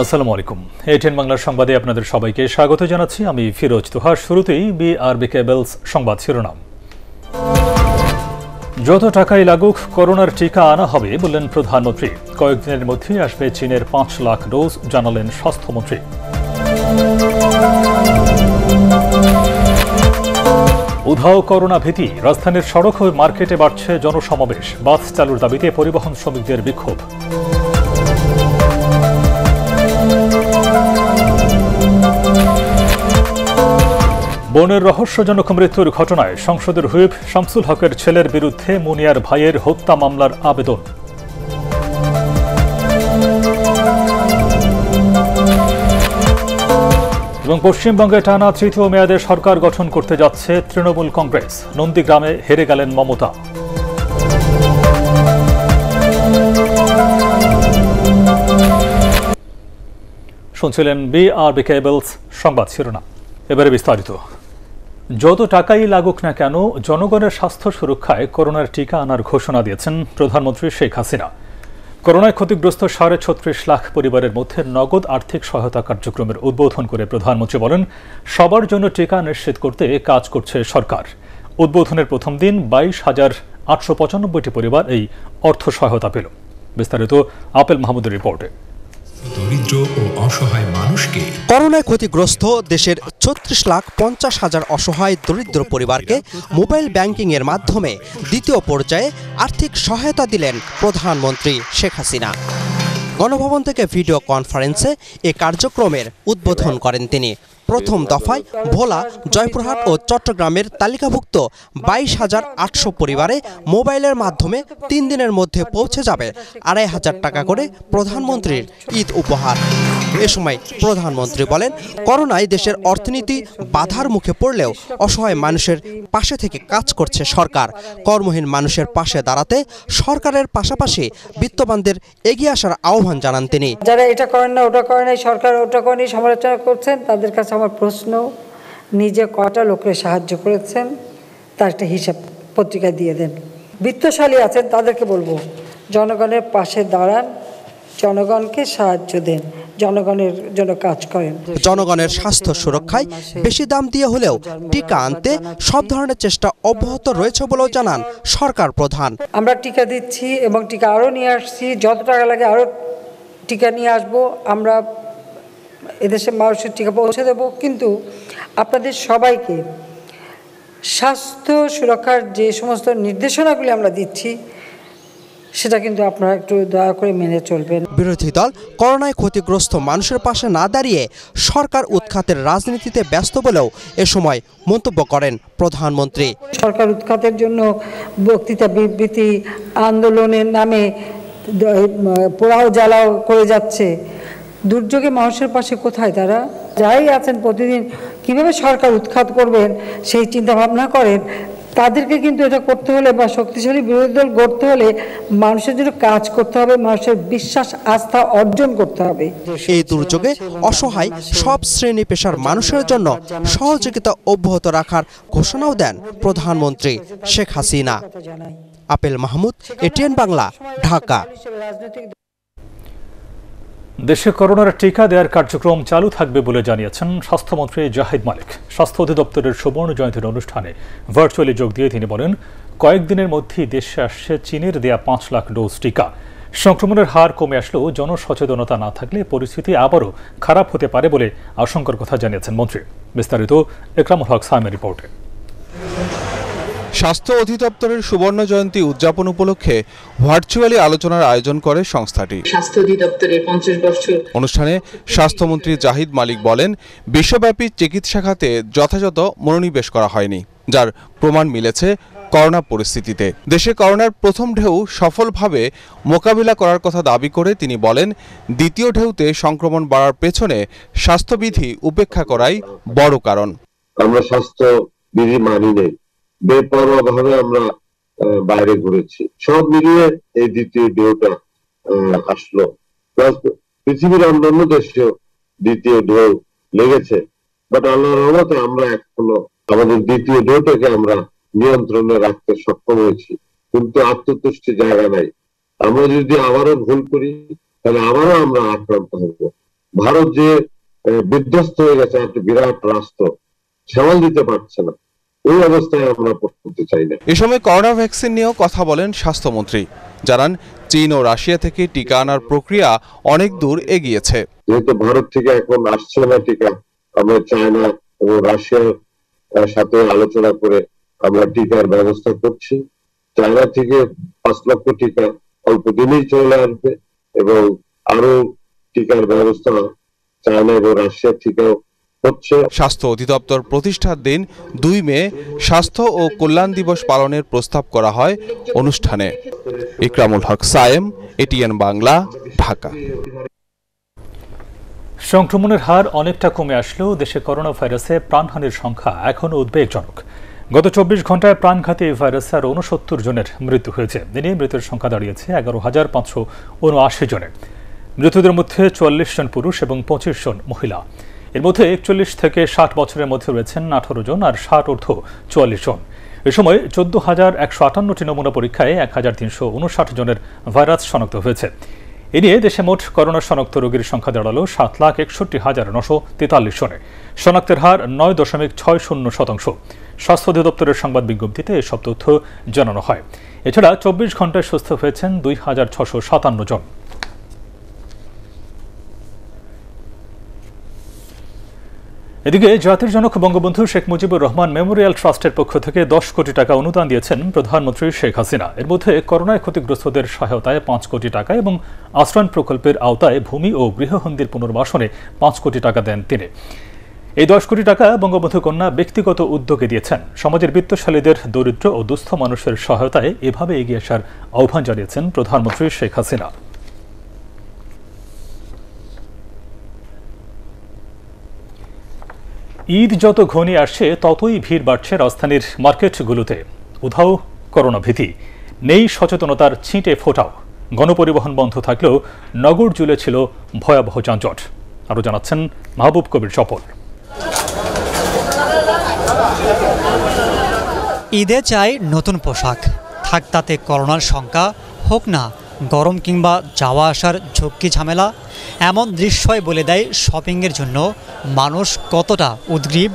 আসসালামু আলাইকুম। এটিএন বাংলার সংবাদে আপনাদের সবাইকে স্বাগত জানাচ্ছি। আমি ফিরোজ তোহা। শুরুতেই বিআরবি কেবলস সংবাদ শিরোনাম। যত টাকাই লাগুক করোনার টিকা আনা হবে বললেন প্রধানমন্ত্রী। কয়েকদিনের মধ্যেই আসবে চীনের ৫ লাখ ডোজ, জানালেন স্বাস্থ্যমন্ত্রী। উধাও করোনা ভীতি, রাজধানীর সড়ক ও মার্কেটে বাড়ছে জনসমাবেশ। বাস চালুর দাবিতে পরিবহন শ্রমিকদের বিক্ষোভ। বোনের রহস্যজনক মৃত্যুর ঘটনায় সংসদের হুইপ শামসুল হকের ছেলের বিরুদ্ধে মুনিয়ার ভাইয়ের হত্যা মামলার আবেদন। এবং পশ্চিমবঙ্গে টানা তৃতীয় মেয়াদে সরকার গঠন করতে যাচ্ছে তৃণমূল কংগ্রেস। নন্দীগ্রামে হেরে গেলেন মমতা। শুনছিলেন বিআরবি কেবলস সংবাদ শিরোনাম। এবারে বিস্তারিত। যত টাকাই লাগুক না কেন জনগণের স্বাস্থ্য সুরক্ষায় করোনার টিকা আনার ঘোষণা দিয়েছেন প্রধানমন্ত্রী শেখ হাসিনা। করোনায় ক্ষতিগ্রস্ত ৩৬.৫ লাখ পরিবারের মধ্যে নগদ আর্থিক সহায়তা কার্যক্রমের উদ্বোধন করে প্রধানমন্ত্রী বলেন, সবার জন্য টিকা নিশ্চিত করতে কাজ করছে সরকার। উদ্বোধনের প্রথম দিন ২২,৮৯৫টি পরিবার এই অর্থ সহায়তা পেল। বিস্তারিত আপেল মাহমুদের রিপোর্টে। দরিদ্র ও অসহায় মানুষকে করোনায় ক্ষতিগ্রস্ত দেশের ৩৬,৫০,০০০ অসহায় দরিদ্র পরিবারকে মোবাইল ব্যাংকিং এর মাধ্যমে দ্বিতীয় পর্যায়ে আর্থিক সহায়তা দিলেন প্রধানমন্ত্রী শেখ হাসিনা। গণভবন থেকে ভিডিও কনফারেন্সে এ কার্যক্রমের উদ্বোধন করেন তিনি। প্রথম দফায় ভোলা, জয়পুরহাট ও চট্টগ্রামের তালিকাভুক্ত ২২,৮০০ পরিবারে মোবাইলের মাধ্যমে ৩ দিনের মধ্যে পৌঁছে যাবে ২,৫০০ টাকা করে প্রধানমন্ত্রীর ঈদ উপহার। এ সময় প্রধানমন্ত্রী বলেন, করোনায় দেশের অর্থনীতি বাধার মুখে পড়লেও অসহায় মানুষের পাশে থেকে কাজ করছে সরকার। কর্মহীন মানুষের পাশে দাঁড়াতে সরকারের পাশাপাশি বিত্তবানদের এগিয়ে আসার আহ্বান জানান তিনি। যারা এটা করেন না, ওটা করেন, সরকার ওটা করেনি সমালোচনা করছেন, তাদের কাছে আমার প্রশ্ন, নিজে কটা লোকের সাহায্য করেছেন তার একটা হিসাব পত্রিকা দিয়ে দেন। বিত্তশালী আছেন তাদেরকে বলবো, জনগণের পাশে দাঁড়ান, জনগণকে সাহায্য দেন, জনগণের জন্য কাজ করেন। জনগণের স্বাস্থ্য সুরক্ষায় বেশি দাম দিয়ে হলেও টিকা আনতে সব ধরনের চেষ্টা অব্যাহত রয়েছে বলেও জানান সরকার প্রধান। আমরা টিকা দিচ্ছি এবং টিকা আরও নিয়ে আসছি, যত টাকা লাগে আরও টিকা নিয়ে আসবো। আমরা এদেশে মানুষের টিকা পৌঁছে দেব, কিন্তু আপনাদের সবাইকে স্বাস্থ্য সুরক্ষার যে সমস্ত নির্দেশনাগুলি আমরা দিচ্ছি সেটা কিন্তু আপনারা একটু দয়া করে মেনে চলবেন। বিরোধী দল করোনায় ক্ষতিগ্রস্ত মানুষের পাশে না দাঁড়িয়ে সরকার উৎখাতের রাজনীতিতে ব্যস্ত বলেও এ সময় মন্তব্য করেন প্রধানমন্ত্রী। সরকার উৎখাতের জন্য বক্তৃতা, বিবৃতি, আন্দোলনের নামে পোড়াও জ্বালাও করে যাচ্ছে। দুর্যোগে মানুষের পাশে কোথায় তারা? যাই আছেন প্রতিদিন কিভাবে সরকার উৎখাত করবেন সেই চিন্তা ভাবনা করেন। তাদেরকে কিন্তু এটা করতে হলে বা শক্তিশালী বিরোধী দল গড়তে হলে মানুষের জন্য কাজ করতে হবে, মানুষের বিশ্বাস আস্থা অর্জন করতে হবে। এই দুর্যোগে অসহায় সব শ্রেণী পেশার মানুষের জন্য সহযোগিতা অব্যাহত রাখার ঘোষণাও দেন প্রধানমন্ত্রী শেখ হাসিনা। আপেল মাহমুদ, এটিএন বাংলা, ঢাকা। দেশে করোনার টিকা দেওয়ার কার্যক্রম চালু থাকবে বলে জানিয়েছেন স্বাস্থ্যমন্ত্রী জাহিদ মালিক। স্বাস্থ্য অধিদপ্তরের সুবর্ণ জয়ন্তীর অনুষ্ঠানে ভার্চুয়ালি যোগ দিয়ে তিনি বলেন, কয়েকদিনের মধ্যেই দেশে আসছে চীনের দেয়া ৫ লাখ ডোজ টিকা। সংক্রমণের হার কমে আসলেও জনসচেতনতা না থাকলে পরিস্থিতি আবারও খারাপ হতে পারে বলে আশঙ্কার কথা জানিয়েছেন মন্ত্রী। বিস্তারিত একরামুল হক সাইমের রিপোর্টে। স্বাস্থ্য অধিদপ্তরের সুবর্ণ জয়ন্তী উদযাপন উপলক্ষে ভার্চুয়ালি আলোচনার আয়োজন করে সংস্থাটি। স্বাস্থ্য অধিদপ্তরের 50 বছর অনুষ্ঠানে স্বাস্থ্যমন্ত্রী জাহিদ মালিক বলেন, বিশ্বব্যাপী চিকিৎসা খাতে যথাযথ মনোনিবেশ করা হয়নি, যার প্রমাণ মিলেছে করোনা পরিস্থিতিতে। দেশে করোনার প্রথম ঢেউ সফলভাবে মোকাবিলা করার কথা দাবি করে তিনি বলেন, দ্বিতীয় ঢেউতে সংক্রমণ বাড়ার পেছনে স্বাস্থ্যবিধি উপেক্ষা করাই বড় কারণ। আমরা স্বাস্থ্যবিধি মানি নেই, বেপরোয়াভাবে আমরা বাইরে ঘুরেছি, সব মিলিয়ে এই দ্বিতীয় ঢেউটা আসলো। পৃথিবীর অন্যান্য দেশেও দ্বিতীয় ঢেউ লেগেছে, বাট আল্লাহর রহমতে আমরা এখনো আমাদের দ্বিতীয় ঢেউটাকে আমরা নিয়ন্ত্রণে রাখতে সক্ষম হয়েছি, কিন্তু আত্মতুষ্টি জায়গা নাই। আমরা যদি আবারও ভুল করি তাহলে আবারও আমরা আক্রান্ত হব। ভারত যে বিধ্বস্ত হয়ে গেছে একটা বিরাট রাষ্ট্র, সামাল দিতে পারছে না, ওই অবস্থায় আমরা পড়তে চাই না। এ সময় করোনা ভ্যাকসিন নিয়েও কথা বলেন স্বাস্থ্যমন্ত্রী, জানান চীন ও রাশিয়া থেকে টিকা আনার প্রক্রিয়া অনেক দূর এগিয়েছে। যেহেতু ভারত থেকে এখন আসছে না টিকা, আমরা চায়না এবং রাশিয়ার সাথে আলোচনা করে আমরা টিকার ব্যবস্থা করছি। চায়না থেকে 5 লক্ষ টিকা অল্প দিনেই চলে আসবে এবং আরো টিকার ব্যবস্থা চায়না এবং রাশিয়া থেকেও হচ্ছে। স্বাস্থ্য অধিদপ্তর প্রতিষ্ঠার দিন 2 মে স্বাস্থ্য ও কল্যাণ দিবস পালনের প্রস্তাব করা হয় অনুষ্ঠানে। ইকরামুল হক সায়েম, এটিএন বাংলা, ঢাকা। সংক্রমণের হার অনেকটা কমে আসলেও দেশে করোনা ভাইরাসে প্রাণহানির সংখ্যা এখনও উদ্বেগজনক। গত 24 ঘন্টায় প্রাণঘাতী এই ভাইরাসে আর 69 জনের মৃত্যু হয়েছে। দিনে মৃতের সংখ্যা দাঁড়িয়েছে 11,579 জনে। মৃতদের মধ্যে 44 জন পুরুষ এবং 25 জন মহিলা। এর মধ্যে 41 থেকে 60 বছরের মধ্যে রয়েছেন 18 জন আর 60 ঊর্ধ্ব 44 জন। এ সময় 14,158টি নমুনা পরীক্ষায় 1,359 জনের ভাইরাস শনাক্ত হয়েছে। এ নিয়ে দেশে মোট করোনা শনাক্ত রোগীর সংখ্যা দাঁড়ালো 7,61,943 জনে। শনাক্তের হার 9.60%। স্বাস্থ্য অধিদপ্তরের সংবাদ বিজ্ঞপ্তিতে এসব তথ্য জানানো হয়। এছাড়া 24 ঘন্টায় সুস্থ হয়েছেন 2,657 জন। এদিকে জাতির জনক বঙ্গবন্ধু শেখ মুজিবুর রহমান মেমোরিয়াল ট্রাস্টের পক্ষ থেকে 10 কোটি টাকা অনুদান দিয়েছেন প্রধানমন্ত্রী শেখ হাসিনা। এর মধ্যে করোনায় ক্ষতিগ্রস্তদের সহায়তায় 5 কোটি টাকা এবং আশ্রয়ণ প্রকল্পের আওতায় ভূমি ও গৃহহন্দির পুনর্বাসনে 5 কোটি টাকা দেন তিনি। এই 10 কোটি টাকা বঙ্গবন্ধু কন্যা ব্যক্তিগত উদ্যোগে দিয়েছেন। সমাজের বিত্তশালীদের, দরিদ্র ও দুস্থ মানুষের সহায়তায় এভাবে এগিয়ে আসার আহ্বান জানিয়েছেন প্রধানমন্ত্রী শেখ হাসিনা। ঈদ যত ঘনিয়ে আসছে ততই ভিড় বাড়ছে রাজধানীর মার্কেটগুলোতে। উধাও করোনা ভীতি, নেই সচেতনতার ছিটে ফোটাও। গণপরিবহন বন্ধ থাকলেও নগর জুড়ে ছিল ভয়াবহ যানজট। আরও জানাচ্ছেন মাহবুব কবির চপল। ঈদে চাই নতুন পোশাক, থাক তাতে করোনার শঙ্কা, হোক না গরম কিংবা যাওয়া আসার ঝক্কি ঝামেলা। এমন দৃশ্যই বলে দেয় শপিংয়ের জন্য মানুষ কতটা উদ্গ্রীব।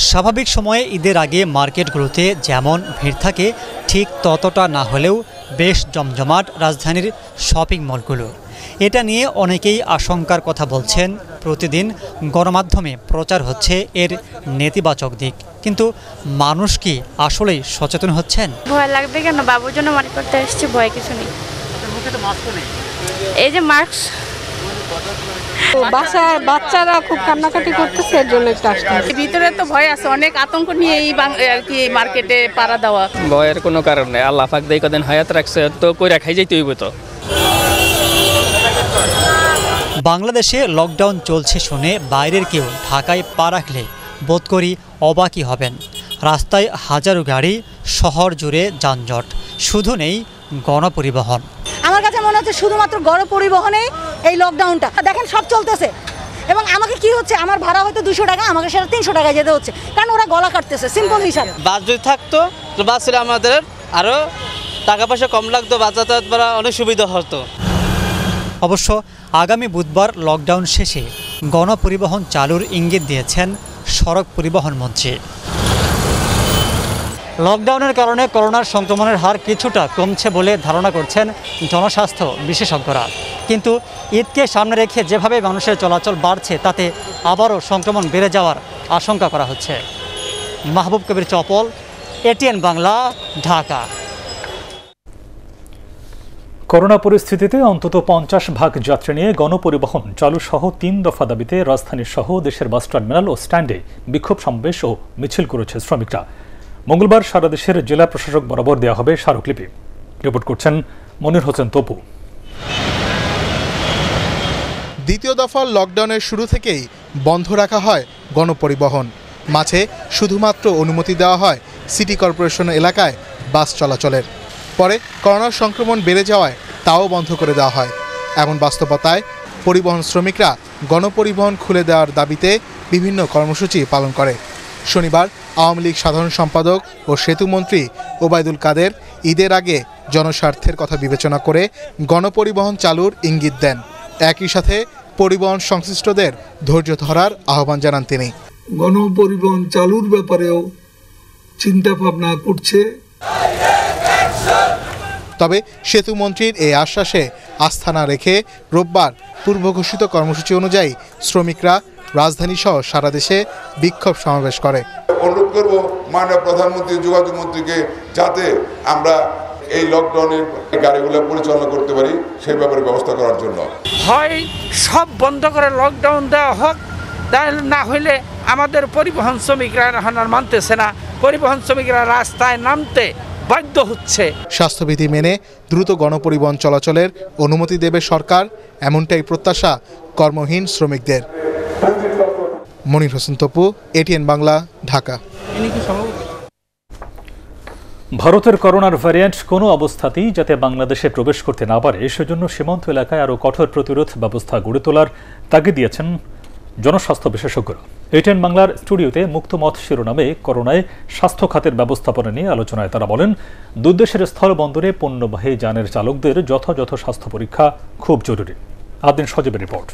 স্বাভাবিক সময়ে ঈদের আগে মার্কেটগুলোতে যেমন ভিড় থাকে, ঠিক ততটা না হলেও বেশ জমজমাট রাজধানীর শপিং মলগুলো। এটা নিয়ে অনেকেই আশঙ্কার কথা বলছেন। প্রতিদিন গণমাধ্যমে প্রচার হচ্ছে এর নেতিবাচক দিক, কিন্তু মানুষ কি আসলেই সচেতন হচ্ছেন? ভয় লাগবে কেন? বাবুর জন্য মার্কেট করতে এসেছি, ভয় কিছু নেই। এই যে মাস্ক, বাসায় বাচ্চারা খুব কান্নাকাটি করতেছে, এর জন্য একটু আসতে। ভিতরে তো ভয় আছে, অনেক আতঙ্ক নিয়ে এই আর কি মার্কেটে পাড়া দেওয়া। ভয়ের কোনো কারণ নেই, আল্লাহ পাক দেই কদিন হায়াত রাখছে তো কইরা খাই যাইতে হইব। তো বাংলাদেশে লকডাউন চলছে শুনে বাইরের কেউ ঢাকায় পা রাখলে বোধ করি অবাকই হবেন। রাস্তায় হাজারো গাড়ি, শহর জুড়ে যানজট, শুধু নেই গণপরিবহন। আমার কাছে মনে হচ্ছে শুধুমাত্র গণপরিবহনেই এই লকডাউনটা। দেখেন সব চলতেছে এবং আমাকে কি হচ্ছে, আমার ভাড়া হয়তো 200 টাকা, আমাকে সেটা 300 টাকায় যেতে হচ্ছে, কারণ ওরা গলা কাটতেছে। সিম্পল হিসাবে বাস যদি থাকতো তো বাস ছিল আমাদের আরও টাকা পয়সা কম লাগতো, বাস যাতায়াত করা অনেক সুবিধা হতো। অবশ্য আগামী বুধবার লকডাউন শেষে গণপরিবহন চালুর ইঙ্গিত দিয়েছেন সড়ক পরিবহন মন্ত্রী। লকডাউনের কারণে করোনার সংক্রমণের হার কিছুটা কমছে বলে ধারণা করছেন জনস্বাস্থ্য বিশেষজ্ঞরা, কিন্তু ঈদকে সামনে রেখে যেভাবে মানুষের চলাচল বাড়ছে তাতে আবারও সংক্রমণ বেড়ে যাওয়ার আশঙ্কা করা হচ্ছে। মাহবুব কবির চপল, এটিএন বাংলা, ঢাকা। করোনা পরিস্থিতিতে অন্তত 50 ভাগ যাত্রী নিয়ে গণপরিবহন চালু সহ 3 দফা দাবিতে রাজধানী সহ দেশের বাস টার্মিনাল ও স্ট্যান্ডে বিক্ষোভ সমাবেশ ও মিছিল করেছে শ্রমিকরা। মঙ্গলবার সারা দেশের জেলা প্রশাসক বরাবর দেওয়া হবে স্মারকলিপি। রিপোর্ট করছেন মনির হোসেন তপু। দ্বিতীয় দফার লকডাউনের শুরু থেকেই বন্ধ রাখা হয় গণপরিবহন। মাঝে শুধুমাত্র অনুমতি দেওয়া হয় সিটি কর্পোরেশন এলাকায় বাস চলাচলের। পরে করোনার সংক্রমণ বেড়ে যাওয়ায় তাও বন্ধ করে দেওয়া হয়। এমন বাস্তবতায় পরিবহন শ্রমিকরা গণপরিবহন খুলে দেওয়ার দাবিতে বিভিন্ন কর্মসূচি পালন করে। শনিবার আওয়ামী লীগ সাধারণ সম্পাদক ও সেতুমন্ত্রী ওবায়দুল কাদের ঈদের আগে জনস্বার্থের কথা বিবেচনা করে গণপরিবহন চালুর ইঙ্গিত দেন। একই সাথে পরিবহন সংশ্লিষ্টদের ধৈর্য ধরার আহ্বান জানান তিনি। গণপরিবহন চালুর ব্যাপারেও চিন্তা ভাবনা করছে। তবে সেতুমন্ত্রীর এই আশ্বাসে আস্থা না রেখে রোববার পূর্ব ঘোষিত কর্মসূচি অনুযায়ী শ্রমিকরা রাজধানী সহ সারা দেশে বিক্ষোভ সমাবেশ করে। অনুরোধ করব মাননীয় প্রধানমন্ত্রী, যোগাযোগ মন্ত্রীকে যাতে আমরা এই লকডাউনের গাড়িগুলো পরিচালনা করতে পারি সেই ব্যাপারে ব্যবস্থা করার জন্য। হয় সব বন্ধ করে লকডাউন দেওয়া হোক, তাহলে না হইলে আমাদের পরিবহন শ্রমিকরা এখন আর মানতেছে না, পরিবহন শ্রমিকরা রাস্তায় নামতে বাধ্য হচ্ছে। স্বাস্থ্যবিধি মেনে দ্রুত গণপরিবহন চলাচলের অনুমতি দেবে সরকার, এমনটাই প্রত্যাশা কর্মহীন শ্রমিকদের। মনির হোসেন তপু, এটিএন বাংলা, ঢাকা। ভারতের করোনার ভ্যারিয়েন্ট কোনো অবস্থাতেই যাতে বাংলাদেশে প্রবেশ করতে না পারে সেজন্য সীমান্ত এলাকায় আরও কঠোর প্রতিরোধ ব্যবস্থা গড়ে তোলার তাগিদ দিয়েছেন জনস্বাস্থ্য বিশেষজ্ঞরা। এটিএন বাংলার স্টুডিওতে মুক্তমত শিরোনামে করোনায় স্বাস্থ্য খাতের ব্যবস্থাপনা নিয়ে আলোচনায় তারা বলেন, দুই দেশের স্থলবন্দরে পণ্যবাহী যানের চালকদের যথাযথ স্বাস্থ্য পরীক্ষা খুব জরুরি। আদিন সজীবের রিপোর্ট।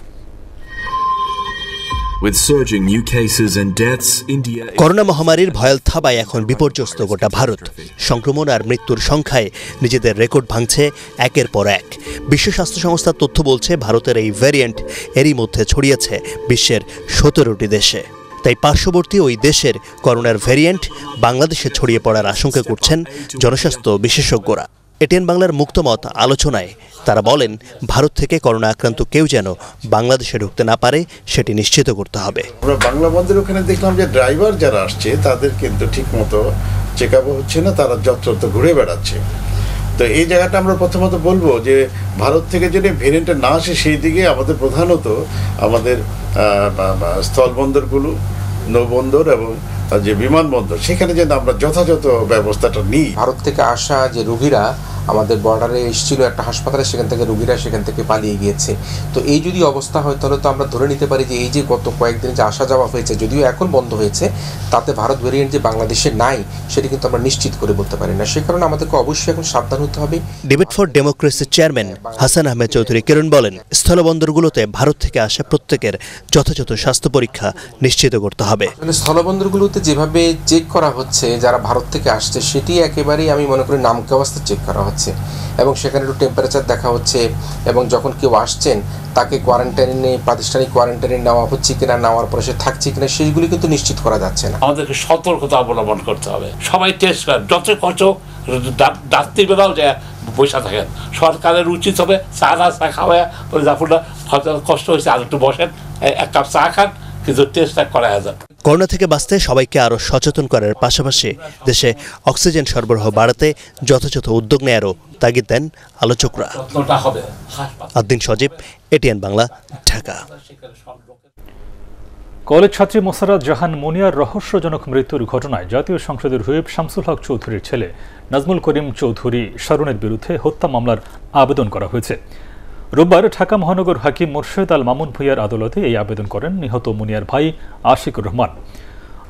করোনা মহামারীর ভয়াল থাবায় এখন বিপর্যস্ত গোটা ভারত। সংক্রমণ আর মৃত্যুর সংখ্যায় নিজেদের রেকর্ড ভাঙছে একের পর এক। বিশ্ব স্বাস্থ্য সংস্থার তথ্য বলছে ভারতের এই ভ্যারিয়েন্ট এরই মধ্যে ছড়িয়েছে বিশ্বের 17টি দেশে। তাই পার্শ্ববর্তী ওই দেশের করোনার ভ্যারিয়েন্ট বাংলাদেশে ছড়িয়ে পড়ার আশঙ্কা করছেন জনস্বাস্থ্য বিশেষজ্ঞরা। এটিএন বাংলার মুক্তমত আলোচনায় তারা বলেন, ভারত থেকে করোনা আক্রান্ত কেউ যেন বাংলাদেশে ঢুকতে না পারে সেটি নিশ্চিত করতে হবে। আমরা বাংলা বন্দরের ওখানে দেখলাম যে ড্রাইভার যারা আসছে তাদের কিন্তু ঠিক মতো চেক আপ হচ্ছে না, তারা যত্রতত্র ঘুরে বেড়াচ্ছে। তো এই জায়গাটা আমরা প্রথমত বলবো যে ভারত থেকে যদি ভেরিয়েন্টটা না আসে সেই দিকে আমাদের প্রধানত আমাদের স্থলবন্দরগুলো, নৌবন্দর এবং যে বিমানবন্দর সেখানে যেন আমরা যথাযথ ব্যবস্থাটা নিই। ভারত থেকে আসা যে রোগীরা আমাদের বর্ডারে এসেছিল একটা হাসপাতালে, সেখান থেকে রোগীরা সেখান থেকে পালিয়ে গিয়েছে। তো এই যদি অবস্থা হয় তাহলে তো আমরা ধরে নিতে পারি যে এই যে গত কয়েকদিন যে আসা যাওয়া হয়েছে, যদিও এখন বন্ধ হয়েছে, তাতে ভারত ভেরিয়েন্ট যে বাংলাদেশে নাই সেটি কিন্তু আমরা নিশ্চিত করে বলতে পারি না। সে কারণে আমাদেরকে অবশ্যই এখন সাবধান হতে হবে। ডিবেট ফর ডেমোক্রেসির চেয়ারম্যান হাসান আহমেদ চৌধুরী কিরণ বলেন, স্থলবন্দরগুলোতে ভারত থেকে আসা প্রত্যেকের যথাযথ স্বাস্থ্য পরীক্ষা নিশ্চিত করতে হবে। স্থলবন্দরগুলোতে যেভাবে চেক করা হচ্ছে যারা ভারত থেকে আসছে, সেটি একেবারেই আমি মনে করি নামকে অবস্থা চেক করা হচ্ছে এবং সেখানে একটু টেম্পারেচার দেখা হচ্ছে এবং যখন কেউ আসছেন তাকে কোয়ারেন্টাইনে, প্রাতিষ্ঠানিক কোয়ারেন্টাইনে নেওয়া হচ্ছে কিনা, নেওয়ার পরে সে থাকছে কিনা, সেইগুলি কিন্তু নিশ্চিত করা যাচ্ছে না। আমাদেরকে সতর্কতা অবলম্বন করতে হবে। সবাই টেস্ট করেন, যত কষ্ট রাত্রিবেলাও যে বসে থাকেন। সরকারের উচিত হবে চা খাওয়া পরে যখন কষ্ট হয়েছে আর একটু বসেন, এক কাপ চা খান, কিন্তু টেস্টটা করা যাবে। করোনা থেকে বাঁচতে সবাইকে আরও সচেতন করার পাশাপাশি দেশে অক্সিজেন সরবরাহ বাড়াতে যথাযথ উদ্যোগ নেয়ারও তাগিদ দেন আলোচকরা। আদিন সজীব, এটিএন বাংলা, ঢাকা। কলেজ ছাত্রী মোসারাত জাহান মুনিয়ার রহস্যজনক মৃত্যুর ঘটনায় জাতীয় সংসদের হুইপ শামসুল হক চৌধুরীর ছেলে নাজমুল করিম চৌধুরী শারুনের বিরুদ্ধে হত্যা মামলার আবেদন করা হয়েছে। রোববার ঢাকা মহানগর হাকিম মোর্শেদ আল মামুন ভূঁইয়ার আদালতে এই আবেদন করেন নিহত মুনিয়ার ভাই আশিকুর রহমান।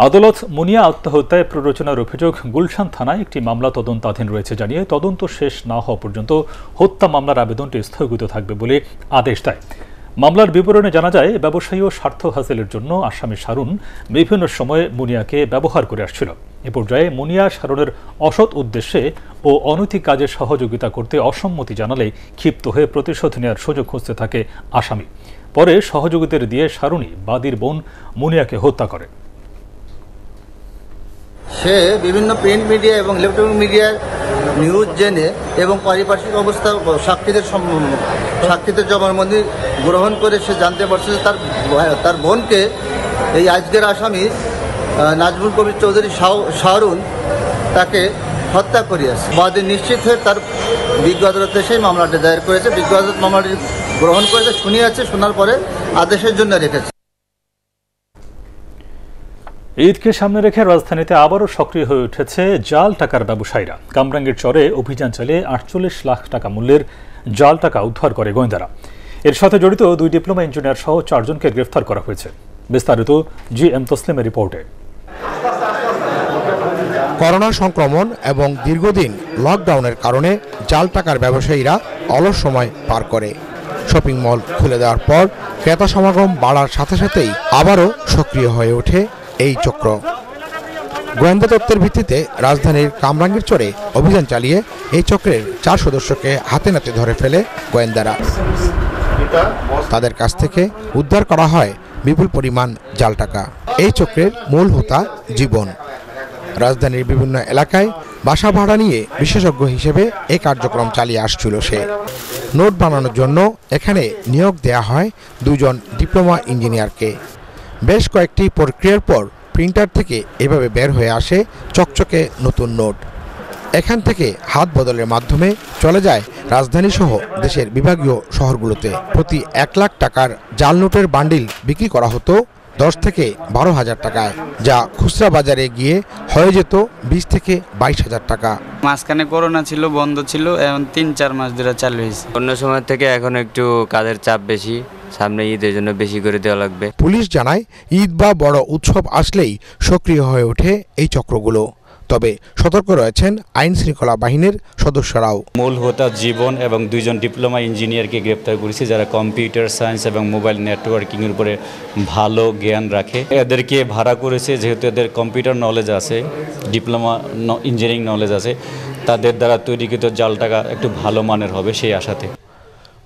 আদালত মুনিয়া আত্মহত্যায় প্ররোচনার অভিযোগ গুলশান থানায় একটি মামলা তদন্তাধীন রয়েছে জানিয়ে তদন্ত শেষ না হওয়া পর্যন্ত হত্যা মামলার আবেদনটি স্থগিত থাকবে বলে আদেশ দেয়। মামলার বিবরণে জানা যায়, ব্যবসায়ী ও স্বার্থ হাসিলের জন্য আসামি শারুন বিভিন্ন সময়ে মুনিয়াকে ব্যবহার করে আসছিল। এ পর্যায়ে মুনিয়া শারুনের অসৎ উদ্দেশ্যে ও অনৈতিক কাজে সহযোগিতা করতে অসম্মতি জানালে ক্ষিপ্ত হয়ে প্রতিশোধ নেওয়ার সুযোগ খুঁজতে থাকে আসামি। পরে সহযোগীদের দিয়ে শারুনই বাদীর বোন মুনিয়াকে হত্যা করে। সে বিভিন্ন প্রিন্ট মিডিয়া এবং ইলেকট্রনিক মিডিয়ার নিউজ জেনে এবং পারিপার্শ্বিক অবস্থা সাক্ষীদের জবানবন্দি গ্রহণ করে সে জানতে পারছে যে তার বোনকে এই আজকের আসামি নাজমুল কবির চৌধুরী শাহরুন তাকে হত্যা করিয়াছে। বাদী নিশ্চিত হয়ে তার বিজ্ঞ আদালতে সেই মামলাটি দায়ের করেছে। বিজ্ঞ আদালত মামলাটি গ্রহণ করেছে, শুনিয়েছে, শোনার পরে আদেশের জন্য রেখেছে। ঈদকে সামনে রেখে রাজধানীতে আবারও সক্রিয় হয়ে উঠেছে জাল টাকার ব্যবসায়ীরা। কামরাঙ্গীর চরে অভিযান চালিয়ে 48 লাখ টাকা মূল্যের জাল টাকা উদ্ধার করে গোয়েন্দারা। এর সাথে জড়িত 2 ডিপ্লোমা ইঞ্জিনিয়ার সহ 4 জনকে গ্রেফতার করা হয়েছে। বিস্তারিত জি এম তসলিমের রিপোর্টে। করোনা সংক্রমণ এবং দীর্ঘদিন লকডাউনের কারণে জাল টাকার ব্যবসায়ীরা অলস সময় পার করে। শপিং মল খুলে দেওয়ার পর ক্রেতা সমাগম বাড়ার সাথে সাথেই আবারও সক্রিয় হয়ে ওঠে এই চক্র। গোয়েন্দা তথ্যের ভিত্তিতে রাজধানীর কামরাঙ্গীরচরে অভিযান চালিয়ে এই চক্রের 4 সদস্যকে হাতে নাতে ধরে ফেলে গোয়েন্দারা। তাদের কাছ থেকে উদ্ধার করা হয় বিপুল পরিমাণ জাল টাকা। এই চক্রের মূল হোতা জীবন রাজধানীর বিভিন্ন এলাকায় বাসা ভাড়া নিয়ে বিশেষজ্ঞ হিসেবে এই কার্যক্রম চালিয়ে আসছিল সে। নোট বানানোর জন্য এখানে নিয়োগ দেয়া হয় 2 জন ডিপ্লোমা ইঞ্জিনিয়ারকে। বেশ কয়েকটি প্রক্রিয়ার পর প্রিন্টার থেকে এভাবে বের হয়ে আসে চকচকে নতুন নোট। এখান থেকে হাত বদলের মাধ্যমে চলে যায় রাজধানী সহ দেশের বিভাগীয় শহরগুলোতে। প্রতি 1 লাখ টাকার জাল নোটের বান্ডিল বিক্রি করা হতো 10 থেকে 12 হাজার টাকায়, যা খুচরা বাজারে গিয়ে হয়ে যেত 20 থেকে 22 হাজার টাকা। মাঝখানে করোনা ছিল, বন্ধ ছিল, এখন 3-4 মাস ধরে চালু হয়েছে। অন্য সময় থেকে এখন একটু কাজের চাপ বেশি, সামনে ঈদের জন্য বেশি করে দেওয়া লাগবে। পুলিশ জানায় ঈদ বা বড় উৎসব আসলেই সক্রিয় হয়ে ওঠে এই চক্রগুলো। তবে সতর্ক রয়েছেন আইন শৃঙ্খলা বাহিনীর সদস্যরাও। মূল হোতা জীবন এবং 2 জন ডিপ্লোমা ইঞ্জিনিয়ারকে গ্রেপ্তার করেছে, যারা কম্পিউটার সায়েন্স এবং মোবাইল নেটওয়ার্কিং এর উপরে ভালো জ্ঞান রাখে। এদেরকে ভাড়া করেছে যেহেতু এদের কম্পিউটার নলেজ আছে, ডিপ্লোমা ইঞ্জিনিয়ারিং নলেজ আছে, তাদের দ্বারা তৈরিকৃত জাল টাকা একটু ভালো মানের হবে সেই আশাতে।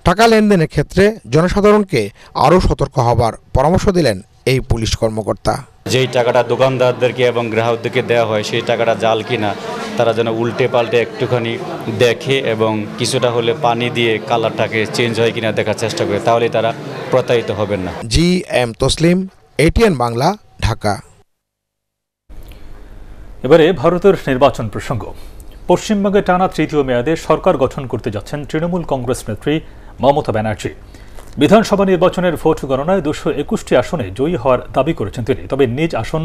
টাকা লেনদেনের ক্ষেত্রে জনসাধারণকে আরও সতর্ক হবার পরামর্শ দিলেন এই পুলিশ কর্মকর্তা। যেই টাকাটা দোকানদারদেরকে এবং গ্রাহকদেরকে দেওয়া হয় সেই টাকাটা জাল কিনা তারা যেন উল্টে পাল্টে একটুখানি দেখে এবং কিছুটা হলে পানি দিয়ে কালারটাকে চেঞ্জ হয় কিনা দেখার চেষ্টা করে, তাহলে তারা প্রতারিত হবেন না। GM Taslim, ATN Bangla, Dhaka. এবারে ভারতের নির্বাচন প্রসঙ্গ। পশ্চিমবঙ্গে টানা 3য় মেয়াদে সরকার গঠন করতে যাচ্ছেন তৃণমূল কংগ্রেস নেত্রী মমতা ব্যানার্জি। বিধানসভা নির্বাচনের ভোট গণনায় 221টি আসনে জয়ী হওয়ার দাবি করেছেন তিনি। তবে নিজ আসন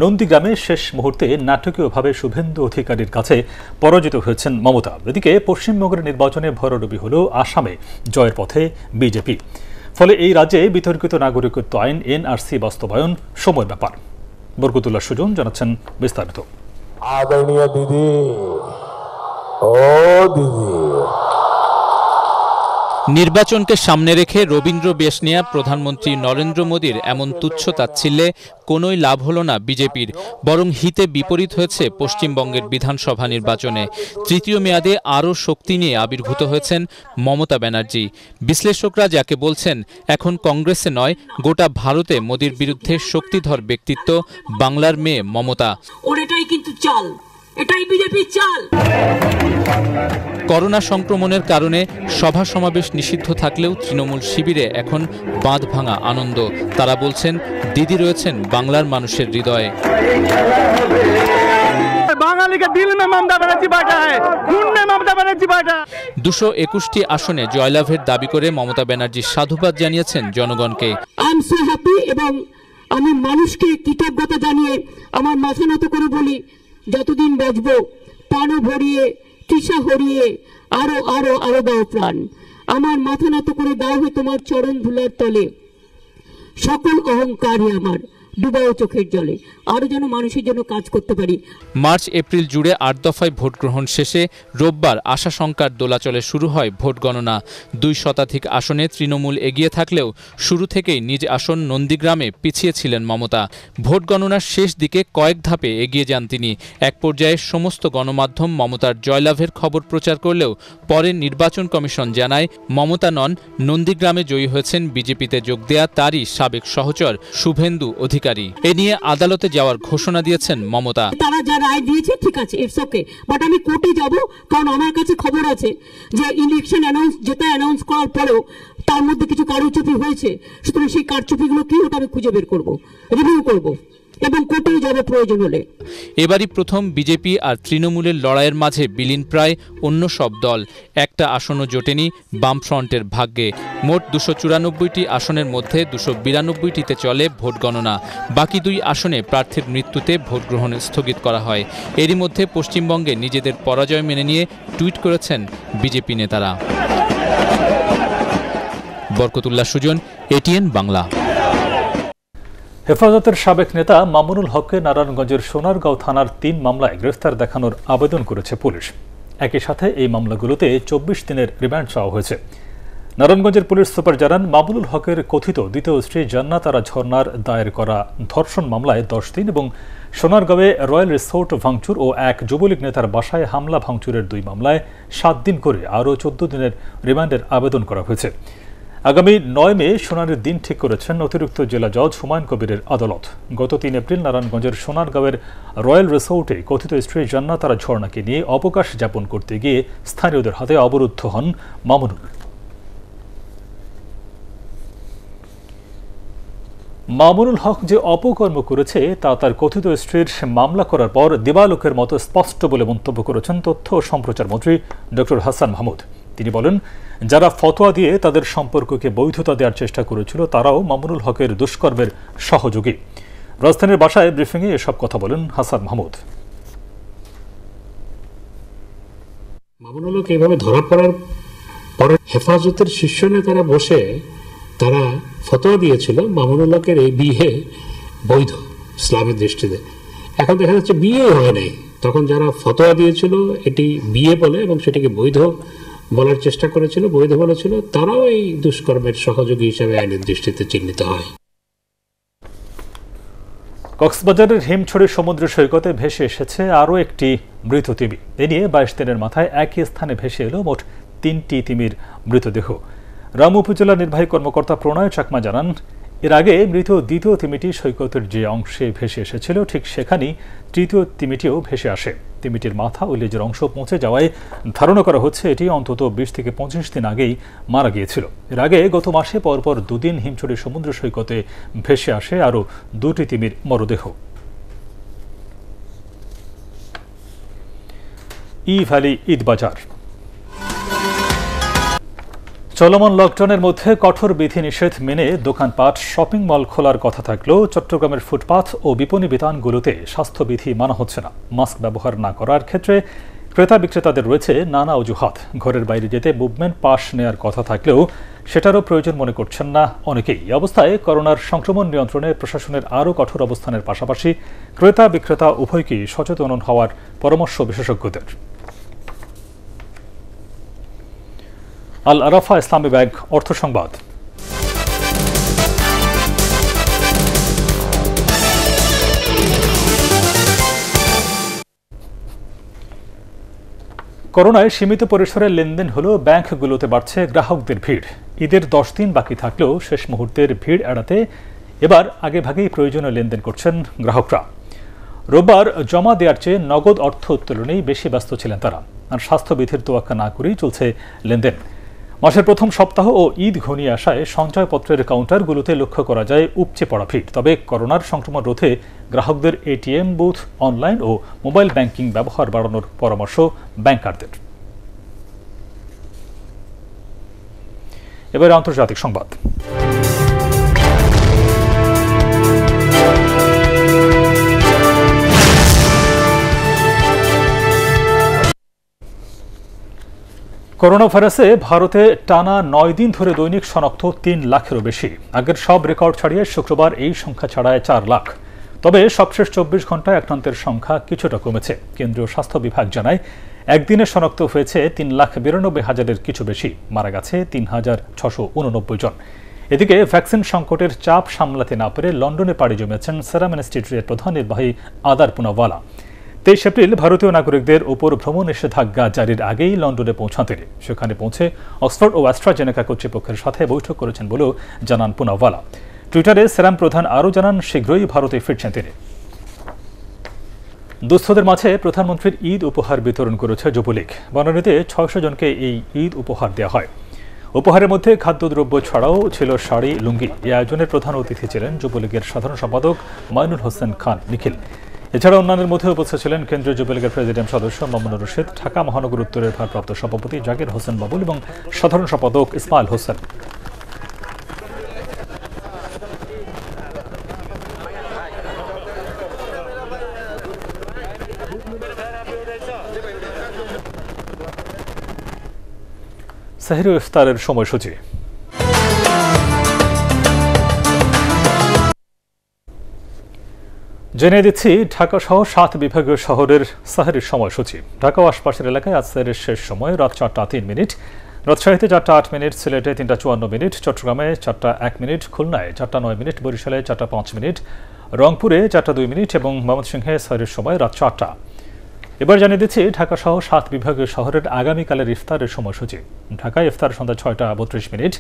নন্দীগ্রামে শেষ মুহূর্তে নাটকীয়ভাবে শুভেন্দু অধিকারীর কাছে পরাজিত হয়েছেন মমতা। এদিকে পশ্চিমবঙ্গের নির্বাচনে ভরাডুবি হল আসামে জয়ের পথে বিজেপি। ফলে এই রাজ্যে বিতর্কিত নাগরিকত্ব আইন NRC বাস্তবায়ন সময়ের ব্যাপার। বরকতুল্লাহ সুজন জানাচ্ছেন বিস্তারিত। আদরণীয় দিদি, ও দিদি। নির্বাচনকে সামনে রেখে রবীন্দ্র বেশনিয়া প্রধানমন্ত্রী নরেন্দ্র মোদীর এমন তুচ্ছ তাচ্ছিল্যে কোনোই লাভ হল না বিজেপির, বরং হিতে বিপরীত হয়েছে পশ্চিমবঙ্গের বিধানসভা নির্বাচনে। 3য় মেয়াদে আরও শক্তি নিয়ে আবির্ভূত হয়েছেন মমতা ব্যানার্জি। বিশ্লেষকরা যাকে বলছেন এখন কংগ্রেসে নয় গোটা ভারতে মোদীর বিরুদ্ধে শক্তিধর ব্যক্তিত্ব বাংলার মেয়ে মমতা। ওটাই কিন্তু চাল, এটাই বিজেপির চাল। করোনা সংক্রমণের কারণে সভা সমাবেশ নিষিদ্ধ থাকলেও তৃণমূল শিবিরে এখন বাঁধ ভাঙা আনন্দ। তারা বলছেন দিদি রয়েছেন বাংলার মানুষের হৃদয়ে। বাঙালিকে দিল মে মমতা ব্যানার্জি बैठा है, खून में ममता बनर्जी बैठा। 221টি আসনে জয়লাভের দাবি করে মমতা ব্যানার্জি সাধুবাদ জানিয়েছেন জনগণকে। আই এম সো হ্যাপি এবং আমি মানুষকে কৃতজ্ঞতা জানিয়ে আমার মাথা নত করে বলি, যতদিন বাঁচবো প্রাণ ভরিয়ে তৃষা হরিয়ে আরো আরো আরো দাও প্রাণ। আমার মাথা নত করে দাও হে তোমার চরণ ধুলার তলে, সকল অহংকারই আমার ডুবাও চোখের জলে, আরো যেন মানুষের জন্য কাজ করতে পারি। মার্চ এপ্রিল জুড়ে 8 দফায় ভোট গ্রহণ শেষে রোববার আশাশঙ্কার দোলাচলে শুরু হয় ভোট গণনা। 2 শতাধিক আসনে তৃণমূল এগিয়ে থাকলেও শুরু থেকেই নিজ আসন নন্দীগ্রামে পিছিয়ে ছিলেন মমতা। ভোট গণনার শেষ দিকে কয়েক ধাপে এগিয়ে যান তিনি। এক পর্যায়ে সমস্ত গণমাধ্যম মমতার জয়লাভের খবর প্রচার করলেও পরে নির্বাচন কমিশন জানায় মমতা নন, নন্দীগ্রামে জয়ী হয়েছেন বিজেপিতে যোগ দেয়া তারই সাবেক সহচর শুভেন্দু অধিকারী। এ নিয়ে আদালতে যাওয়ার ঘোষণা দিয়েছেন মমতা। তারা যা রায় দিয়েছে ঠিক আছে, ইটস ওকে, বাট আমি কোর্টে যাব, কারণ আমার কাছে খবর আছে যে ইলেকশন যেটা অ্যানাউন্স করার পরেও তার মধ্যে কিছু কারচুপি হয়েছে। সুতরাং সেই কারচুপিগুলো কি ওটা আমি খুঁজে বের করবো, রিভিউ করবো এবং কোর্টে যাবে প্রয়োজন হলে। এবারই প্রথম বিজেপি আর তৃণমূলের লড়াইয়ের মাঝে বিলীন প্রায় অন্য সব দল। একটা আসনও জোটেনি বামফ্রন্টের ভাগ্যে। মোট 294টি আসনের মধ্যে 292টিতে চলে ভোট গণনা। বাকি 2 আসনে প্রার্থীর মৃত্যুতে ভোট গ্রহণ স্থগিত করা হয়। এরই মধ্যে পশ্চিমবঙ্গে নিজেদের পরাজয় মেনে নিয়ে টুইট করেছেন বিজেপি নেতারা। বরকতুল্লাহ সুজন, ATN বাংলা। হেফাজতের সাবেক নেতা মামুনুল হককে নারায়ণগঞ্জের সোনারগাঁও থানার 3 মামলায় গ্রেফতার দেখানোর আবেদন করেছে পুলিশ। একই সাথে এই মামলাগুলোতে 24 দিনের রিমান্ড চাওয়া হয়েছে। নারায়ণগঞ্জের পুলিশ সুপার জানান, মামুনুল হকের কথিত দ্বিতীয় স্ত্রী জান্নাত আরা ঝর্ণার দায়ের করা ধর্ষণ মামলায় 10 দিন এবং সোনারগাঁওয়ে রয়্যাল রিসোর্ট ভাঙচুর ও এক যুবলীগ নেতার বাসায় হামলা ভাঙচুরের 2 মামলায় 7 দিন করে আরও 14 দিনের রিমান্ডের আবেদন করা হয়েছে। আগামী 9 মে শুনানির দিন ঠিক করেছেন অতিরিক্ত জেলা জজ হুমায়ুন কবিরের আদালত। গত 3 এপ্রিল নারায়ণগঞ্জের সোনারগাঁওয়ের রয়্যাল রিসোর্টে কথিত স্ত্রী জান্নাত আরা ঝর্ণাকে নিয়ে অবকাশ যাপন করতে গিয়ে স্থানীয়দের হাতে অবরুদ্ধ হন মামুনুল। মামুনুল হক যে অপকর্ম করেছে তা তার কথিত স্ত্রীর মামলা করার পর দিবালোকের মতো স্পষ্ট বলে মন্তব্য করেছেন তথ্য ও সম্প্রচার মন্ত্রী ডক্টর হাসান মাহমুদ। তিনি বলেন, যারা ফতোয়া দিয়ে তাদের সম্পর্ককে বৈধতা দেওয়ার চেষ্টা করেছিল তারাও মামুনুল হকের দুষ্কর্মের সহযোগী। রাজধানীর বাসায় ব্রিফিংয়ে এসব কথা বলেন হাসান মাহমুদ। মামুনুল হক এইভাবে ধরা পড়ার পরে হেফাজতের শীর্ষ নেতারা বসে তারা ফতোয়া দিয়েছিল মামুনুল হকের এই বিয়ে বৈধ ইসলামের দৃষ্টিতে। এখন দেখা যাচ্ছে বিয়ে হয় নাই, তখন যারা ফতোয়া দিয়েছিল এটি বিয়ে বলে এবং সেটিকে বৈধ বলার চেষ্টা করেছিল, বৈধ বলেছিল, তারাও এই দুষ্কর্মের সহযোগী হিসেবে আইনের দৃষ্টিতে চিহ্নিত হয়। কক্সবাজারের হিমছড়ি সমুদ্র সৈকতে ভেসে এসেছে আরও একটি মৃত তিমি। এ নিয়ে 22 দিনের মাথায় একই স্থানে ভেসে এলো মোট 3টি তিমির মৃতদেহ। রাম উপজেলা নির্বাহী কর্মকর্তা প্রণয় চাকমা জানান, এর আগে মৃত দ্বিতীয় তিমিটি সৈকতের যে অংশে ভেসে এসেছিল ঠিক সেখানেই তৃতীয় তিমিটিও ভেসে আসে। তিমিটির মাথা ও লেজের অংশ পৌঁছে যাওয়ায় ধারণা করা হচ্ছে এটি অন্তত 20 থেকে 25 দিন আগেই মারা গিয়েছিল। এর আগে গত মাসে পরপর 2 দিন হিমছড়ি সমুদ্র সৈকতে ভেসে আসে আরও 2টি তিমির মরদেহ। ভ্যালি ঈদ বাজার। চলমান লকডাউনের মধ্যে কঠোর বিধিনিষেধ মেনে দোকানপাট, শপিং মল খোলার কথা থাকলেও চট্টগ্রামের ফুটপাথ ও বিপণী বিতানগুলোতে স্বাস্থ্যবিধি মানা হচ্ছে না। মাস্ক ব্যবহার না করার ক্ষেত্রে ক্রেতা বিক্রেতাদের রয়েছে নানা অজুহাত। ঘরের বাইরে যেতে মুভমেন্ট পাস নেয়ার কথা থাকলেও সেটারও প্রয়োজন মনে করছেন না অনেকেই। এই অবস্থায় করোনার সংক্রমণ নিয়ন্ত্রণে প্রশাসনের আরও কঠোর অবস্থানের পাশাপাশি ক্রেতা বিক্রেতা উভয়কেই সচেতন হওয়ার পরামর্শ বিশেষজ্ঞদের। আল আরাফা ইসলামী ব্যাংক অর্থ সংবাদ। করোনায় সীমিত পরিসরে লেনদেন হলেও ব্যাংকগুলোতে বাড়ছে গ্রাহকদের ভিড়। ঈদের 10 দিন বাকি থাকলেও শেষ মুহূর্তের ভিড় এড়াতে এবার আগেভাগেই প্রয়োজনীয় লেনদেন করছেন গ্রাহকরা। রোববার জমা দেওয়ার চেয়ে নগদ অর্থ উত্তোলনেই বেশি ব্যস্ত ছিলেন তারা। আর স্বাস্থ্যবিধির তোয়াক্কা না করেই চলছে লেনদেন। মাসের প্রথম সপ্তাহ ও ঈদ ঘনিয়ে আসায় সঞ্চয়পত্রের কাউন্টারগুলোতে লক্ষ্য করা যায় উপচে পড়া ভিড়। তবে করোনার সংক্রমণ রোধে গ্রাহকদের এটিএম বুথ, অনলাইন ও মোবাইল ব্যাংকিং ব্যবহার বাড়ানোর পরামর্শ ব্যাংকারদের। এবার আন্তর্জাতিক সংবাদ। করোনা ভাইরাসে ভারতে টানা 9 দিন ধরে দৈনিক শনাক্ত 3 লাখেরও বেশি। আগের সব রেকর্ড ছাড়িয়ে শুক্রবার এই সংখ্যা ছাড়ায় 4 লাখ। তবে সবশেষ 24 ঘন্টায় আক্রান্তের সংখ্যা কিছুটা কমেছে। কেন্দ্রীয় স্বাস্থ্য বিভাগ জানায়, একদিনে শনাক্ত হয়েছে 3,92,000-এর কিছু বেশি। মারা গেছে 3,689 জন। এদিকে ভ্যাকসিন সংকটের চাপ সামলাতে না পেরে লন্ডনে পাড়ি জমিয়েছেন সেরাম ইনস্টিটিউটের প্রধান নির্বাহী আদার পুনাওয়ালা। 23 এপ্রিল ভারতীয় নাগরিকদের উপর ভ্রমণ নিষেধাজ্ঞা জারির আগেই লন্ডনে পৌঁছান তিনি। সেখানে পৌঁছে অক্সফোর্ড ও অ্যাস্ট্রাজেনেকা কর্তৃপক্ষের সাথে বৈঠক করেছেন বলেও জানান পুনাওয়ালা। টুইটারে সেরাম প্রধান আরও জানান, শীঘ্রই ভারতে ফিরছেন তিনি। দুস্থদের মাঝে প্রধানমন্ত্রীর ঈদ উপহার বিতরণ করেছে যুবলীগ। বনানীতে 600 জনকে এই ঈদ উপহার দেওয়া হয়। উপহারের মধ্যে খাদ্যদ্রব্য ছাড়াও ছিল শাড়ি, লুঙ্গি। এই আয়োজনের প্রধান অতিথি ছিলেন যুবলীগের সাধারণ সম্পাদক মাইনুল হোসেন খান নিখিল। এছাড়া অন্যান্যের মধ্যে উপস্থিত ছিলেন কেন্দ্রীয় যুবলীগের প্রেসিডেন্ট সদস্য মামুনুর রশিদ, ঢাকা মহানগর উত্তরের ভারপ্রাপ্ত সভাপতি জাকির হোসেন বাবুল এবং সাধারণ সম্পাদক ইসমাইল হোসেন। সেহরি ইফতারের সময়সূচি। জেনে দিচ্ছি ঢাকা সহ 7 বিভাগীয় শহরের সাহরির সময়সূচি। ঢাকা ও আশপাশের এলাকায় আজ সাহরির শেষ সময় রাত 4টা 3 মিনিট, রাজশাহীতে 4টা 8 মিনিট, সিলেটে 3টা 54 মিনিট, চট্টগ্রামে 4টা 1 মিনিট, খুলনায় 4টা 9 মিনিট, বরিশালে 4টা 5 মিনিট, রংপুরে 4টা 2 মিনিট এবং ময়মনসিংহে সাহরির সময় রাত 4টা। এবার জানিয়ে দিচ্ছি ঢাকা সহ 7 বিভাগীয় শহরের আগামীকালের ইফতারের সময়সূচি। ঢাকায় ইফতার সন্ধ্যা 6টা 32 মিনিট,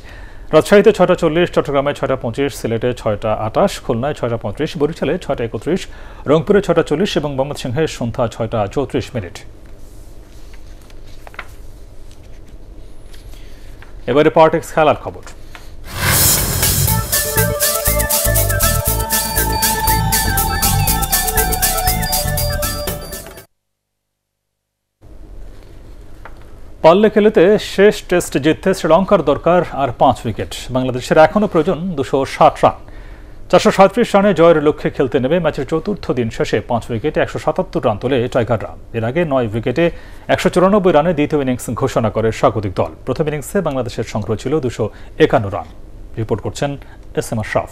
রাজশাহীতে 6টা 40, চট্টগ্রামে 6টা 25, সিলেটে 6টা 28, খুলনায় 6টা 35, বরিশালে 6টা 31, রংপুরে 6টা 40 এবং ময়মনসিংহে সন্ধ্যা 6টা 34 মিনিট। এবারে পার্টিক্স খেলার খবর। পাল্লে খেলতে শেষ টেস্ট জিততে শ্রীলঙ্কার দরকার আর 5 উইকেট। বাংলাদেশের এখনও প্রয়োজন 260 রান। 437 রানে জয়ের লক্ষ্যে খেলতে নেমে ম্যাচের চতুর্থ দিন শেষে 5 উইকেটে 177 রান তোলে টাইগাররা। এর আগে 9 উইকেটে 194 রানে দ্বিতীয় ইনিংস ঘোষণা করে স্বাগতিক দল। প্রথম ইনিংসে বাংলাদেশের সংগ্রহ ছিল 251 রান। রিপোর্ট করছেন এসএম আশরাফ।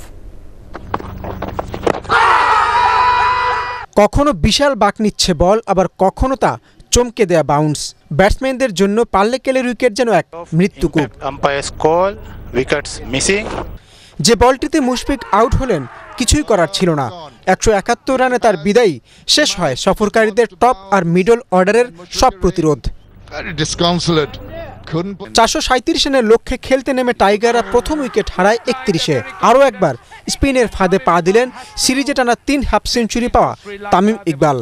কখনো বিশাল বাঁক নিচ্ছে বল, আবার কখনো তা চমকে দেয়া বাউন্স। ব্যাটসম্যানদের জন্য পাল্লে কেলের উইকেট যেন এক মৃত্যুকূপ। যে বলটিতে মুশফিক আউট হলেন কিছুই করার ছিল না। 171 রানে তার বিদায়ী শেষ হয় সফরকারীদের টপ আর মিডল অর্ডারের সব প্রতিরোধ। 437 রানের লক্ষ্যে খেলতে নেমে টাইগাররা প্রথম উইকেট হারায় 31-এ। আরও একবার স্পিনের ফাঁদে পা দিলেন সিরিজে টানা 3 হাফ সেঞ্চুরি পাওয়া তামিম ইকবাল।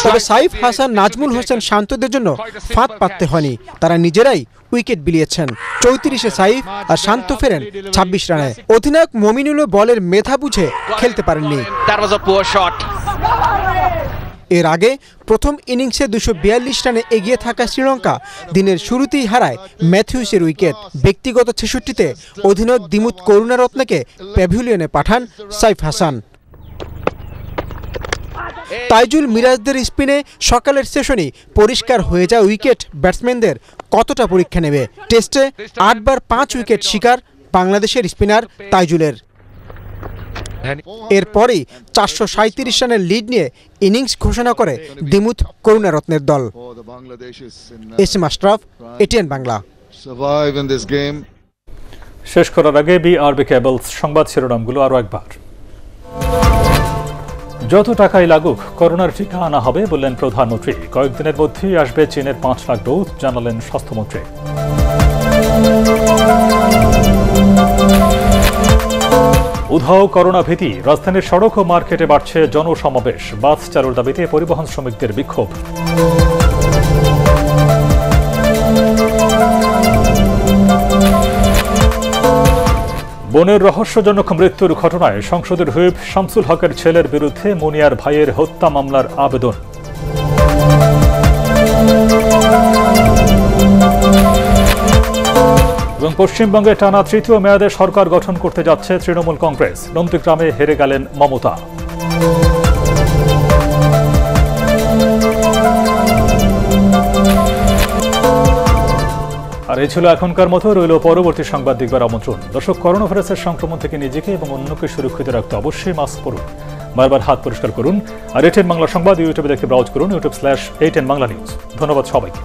তবে সাইফ হাসান, নাজমুল হোসেন শান্তদের জন্য ফাঁদ পাততে হয়নি। তারা নিজেরাই উইকেট বিলিয়েছেন। 34-এ সাইফ আর শান্ত ফেরেন 26 রানে। অধিনায়ক মমিনুলও বলের মেধা বুঝে খেলতে পারেননি। এর আগে প্রথম ইনিংসে 242 রানে এগিয়ে থাকা শ্রীলঙ্কা দিনের শুরুতেই হারায় ম্যাথিউসের উইকেট। ব্যক্তিগত 66-তে অধিনায়ক দিমুথ করুণারত্নেকে প্যাভিলিয়নে পাঠান সাইফ হাসান। তাইজুল মিরাজদের স্পিনে সকালের সেশনই পরিষ্কার হয়ে যায় উইকেট ব্যাটসম্যানদের কতটা পরীক্ষা নেবে। টেস্টে 8 বার 5 উইকেট শিকার বাংলাদেশের স্পিনার তাইজুলের। এরপরই 437 রানের লিড নিয়ে ইনিংস ঘোষণা করে দিমুথ করুণারত্নের দল। SM Ashraf, ATN Bangla. শেষ করার আগে বিআরবি কেবলস সংবাদ শিরোনামগুলো আরও একবার। যত টাকাই লাগুক করোনার টিকা আনা হবে বললেন প্রধানমন্ত্রী। কয়েকদিনের মধ্যেই আসবে চীনের 5 লাখ ডোজ, জানালেন স্বাস্থ্যমন্ত্রী। উধাও করোনা ভীতি, রাজধানীর সড়ক ও মার্কেটে বাড়ছে জনসমাবেশ। বাস চালুর দাবিতে পরিবহন শ্রমিকদের বিক্ষোভ। বোনের রহস্যজনক মৃত্যুর ঘটনায় সংসদের হুইপ শামসুল হকের ছেলের বিরুদ্ধে মুনিয়ার ভাইয়ের হত্যা মামলার আবেদন। এবং পশ্চিমবঙ্গে টানা তৃতীয় মেয়াদে সরকার গঠন করতে যাচ্ছে তৃণমূল কংগ্রেস। নন্দীগ্রামে হেরে গেলেন মমতা। আর এই ছিল এখনকার মতো। রইল পরবর্তী সংবাদ দেখবার আমন্ত্রণ। দর্শক, করোনা ভাইরাসের সংক্রমণ থেকে নিজেকে এবং অন্যকে সুরক্ষিত রাখতে অবশ্যই মাস্ক পরুন, বারবার হাত পরিষ্কার করুন। আর এটিএন বাংলা সংবাদ ইউটিউবে দেখতে ব্রাউজ করুন, youtube/8nbangla news। ধন্যবাদ সবাইকে।